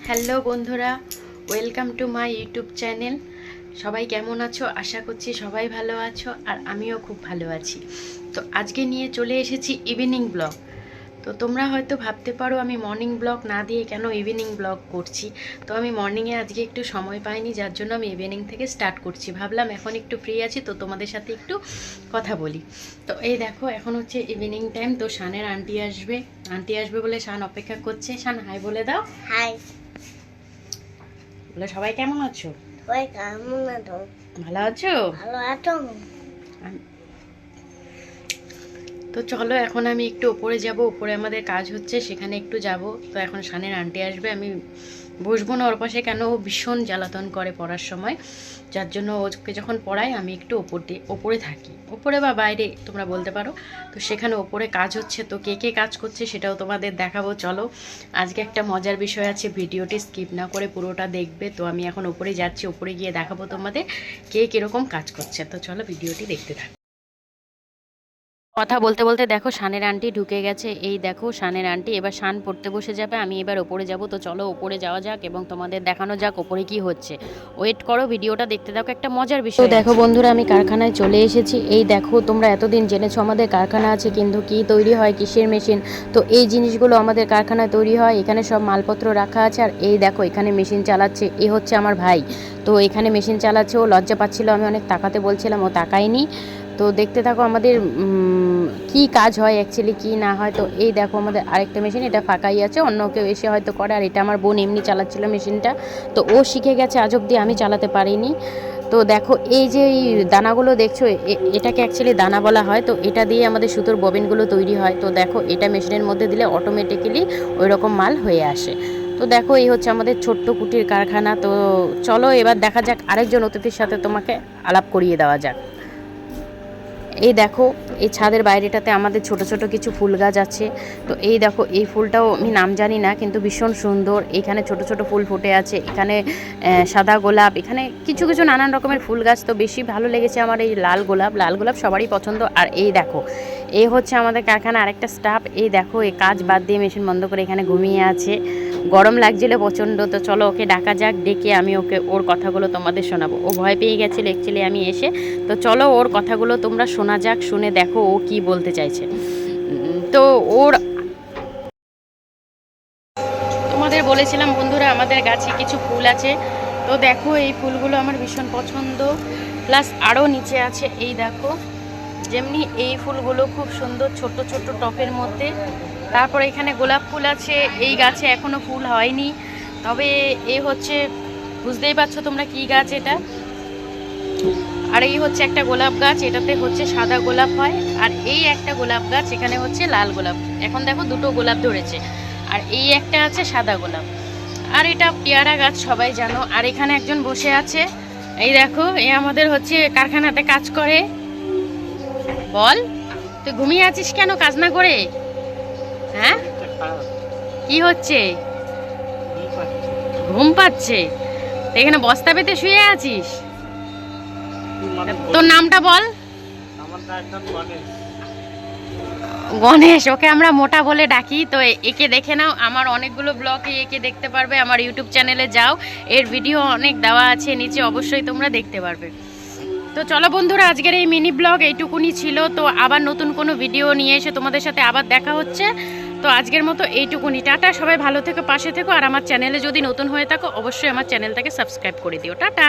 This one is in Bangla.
হ্যালো বন্ধুরা, welcome to my YouTube channel. সবাই কেমন আছো? আশা করছি সবাই ভালো আছো, আর আমিও খুব ভালো আছি। তো আজকে নিয়ে চলে এসেছি ইভিনিং ব্লগ। তো তোমরা হয়তো ভাবতে পারো আমি মর্নিং ব্লগ না দিয়ে কেন ইভিনিং ব্লগ করছি। তো আমি মর্নিংয়ে আজকে একটু সময় পাইনি, যার জন্য আমি ইভিনিং থেকে স্টার্ট করছি। ভাবলাম এখন একটু ফ্রি আছি, তো তোমাদের সাথে একটু কথা বলি। তো এই দেখো, এখন হচ্ছে ইভিনিং টাইম। তো শানের আন্টি আসবে বলে শান অপেক্ষা করছে। শান হাই বলে দাও। হাই। বলে সবাই কেমন আছো? সবাই কেমন আছো? ভালো আছো? ভালো আছো? তো চলো, এখন আমি একটু ওপরে যাব। ওপরে আমাদের কাজ হচ্ছে, সেখানে একটু যাব। তো এখন শানের আন্টি আসবে, আমি বসবো না ওর পাশে, কেন ও ভীষণ জ্বালাতন করে পড়ার সময়। যার জন্য ওকে যখন পড়াই আমি একটু ওপরে থাকি, ওপরে বা বাইরে তোমরা বলতে পারো। তো সেখানে ওপরে কাজ হচ্ছে, তো কে কে কাজ করছে সেটাও তোমাদের দেখাবো। চলো, আজকে একটা মজার বিষয় আছে, ভিডিওটি স্কিপ না করে পুরোটা দেখবে। তো আমি এখন ওপরে যাচ্ছি, ওপরে গিয়ে দেখাবো তোমাদের কে কীরকম কাজ করছে। তো চলো ভিডিওটি দেখতে থাকো। কথা বলতে বলতে দেখো শানের আন্টি ঢুকে গেছে। এই দেখো শানের আন্টি, এবার শান পড়তে বসে যাবে, আমি এবার ওপরে যাব। তো চলো ওপরে যাওয়া যাক এবং তোমাদের দেখানো যাক ওপরে কি হচ্ছে। ওয়েট করো, ভিডিওটা দেখতে থাকো, একটা মজার বিষয়। তো দেখো বন্ধুরা, আমি কারখানায় চলে এসেছি। এই দেখো, তোমরা এতদিন জেনেছো আমাদের কারখানা আছে, কিন্তু কি তৈরি হয়, কিসের মেশিন। তো এই জিনিসগুলো আমাদের কারখানায় তৈরি হয়। এখানে সব মালপত্র রাখা আছে, আর এই দেখো এখানে মেশিন চালাচ্ছে, এ হচ্ছে আমার ভাই। তো এখানে মেশিন চালাচ্ছে, ও লজ্জা পাচ্ছিল, আমি অনেক তাকাতে বলছিলাম, ও তাকায়নি। তো দেখতে থাকো আমাদের কি কাজ হয় অ্যাকচুয়ালি, কি না হয়। তো এই দেখো আমাদের আরেকটা মেশিন, এটা ফাঁকাই আছে, অন্য কেউ এসে হয়তো করে। আর এটা আমার বোন এমনি চালাচ্ছিল মেশিনটা, তো ও শিখে গেছে, আজ অবধি আমি চালাতে পারিনি। তো দেখো এই যে এই দানাগুলো দেখছো, এটাকে অ্যাকচুয়ালি দানা বলা হয়। তো এটা দিয়ে আমাদের সুতোর ববিনগুলো তৈরি হয়। তো দেখো এটা মেশিনের মধ্যে দিলে অটোমেটিক্যালি ওই রকম মাল হয়ে আসে। তো দেখো এই হচ্ছে আমাদের ছোট্ট কুটির কারখানা। তো চলো এবার দেখা যাক, আরেকজন অতিথির সাথে তোমাকে আলাপ করিয়ে দেওয়া যাক। এই দেখো এই ছাদের বাইরেটাতে আমাদের ছোট ছোট কিছু ফুল গাছ আছে। তো এই দেখো এই ফুলটাও আমি নাম জানি না, কিন্তু ভীষণ সুন্দর। এখানে ছোট ছোট ফুল ফুটে আছে, এখানে সাদা গোলাপ, এখানে কিছু কিছু নানান রকমের ফুল গাছ। তো বেশি ভালো লেগেছে আমার এই লাল গোলাপ সবারই পছন্দ। আর এই দেখো এই হচ্ছে আমাদের কারখানা আরেকটা স্টাফ। এই দেখো এই কাজ বাদ দিয়ে মেশিন বন্ধ করে এখানে ঘুমিয়ে আছে, গরম লাগছিল প্রচণ্ড। তো চলো ওকে ডাকা যাক, ডেকে আমি ওর কথাগুলো তোমাদের শোনাবো। ও ভয় পেয়ে গেছিলো অ্যাকচুয়ালি আমি এসে। তো চলো ওর কথাগুলো তোমরা শোনা যাক, শুনে দেখো ও কি বলতে চাইছে। তো তোমাদের বলেছিলাম বন্ধুরা, আমাদের গাছে কিছু ফুল আছে। তো দেখো এই ফুলগুলো আমার ভীষণ পছন্দ, প্লাস আরও নিচে আছে। এই দেখো যেমনি এই ফুলগুলো খুব সুন্দর, ছোট ছোট টপের মধ্যে। তারপর এখানে গোলাপ ফুল আছে, এই গাছে এখনো ফুল হয়নি, তবে এ হচ্ছে, বুঝতেই পারছো তোমরা কি গাছ এটা। আর এই হচ্ছে একটা গোলাপ গাছ, এটাতে হচ্ছে সাদা গোলাপ হয়। আর এই একটা গোলাপ গাছ, এখানে হচ্ছে লাল গোলাপ। এখন দেখো দুটো গোলাপ ধরেছে, আর এই একটা আছে সাদা গোলাপ। আর এটা পেয়ারা গাছ, সবাই জানো। আর এখানে একজন বসে আছে, এই দেখো এ আমাদের হচ্ছে কারখানাতে কাজ করে। বল, তুই ঘুমিয়ে আছিস কেন কাজ না করে? হ্যাঁ, কি হচ্ছে? ঘুম পাচ্ছে? এখানে বস্তা পেতে শুয়ে আছিস? তোর নামটা বল। গণেশ, ওকে আমরা মোটা বলে ডাকি। তো একে দেখে নাও, আমার অনেকগুলো ব্লগে একে দেখতে পারবে। আমার ইউটিউব চ্যানেলে যাও, এর ভিডিও অনেক দেওয়া আছে নিচে, অবশ্যই তোমরা দেখতে পারবে। তো চলো বন্ধুরা, আজকের এই মিনি ব্লগ এইটুকুনি ছিল। তো আবার নতুন কোনো ভিডিও নিয়ে এসে তোমাদের সাথে আবার দেখা হচ্ছে। তো আজকের মতো এইটুকুনি, টাটা। সবাই ভালো থেকো, পাশে থেকো। আর আমার চ্যানেলে যদি নতুন হয়ে থাকো অবশ্যই আমার চ্যানেলটাকে সাবস্ক্রাইব করে দিও। টাটা।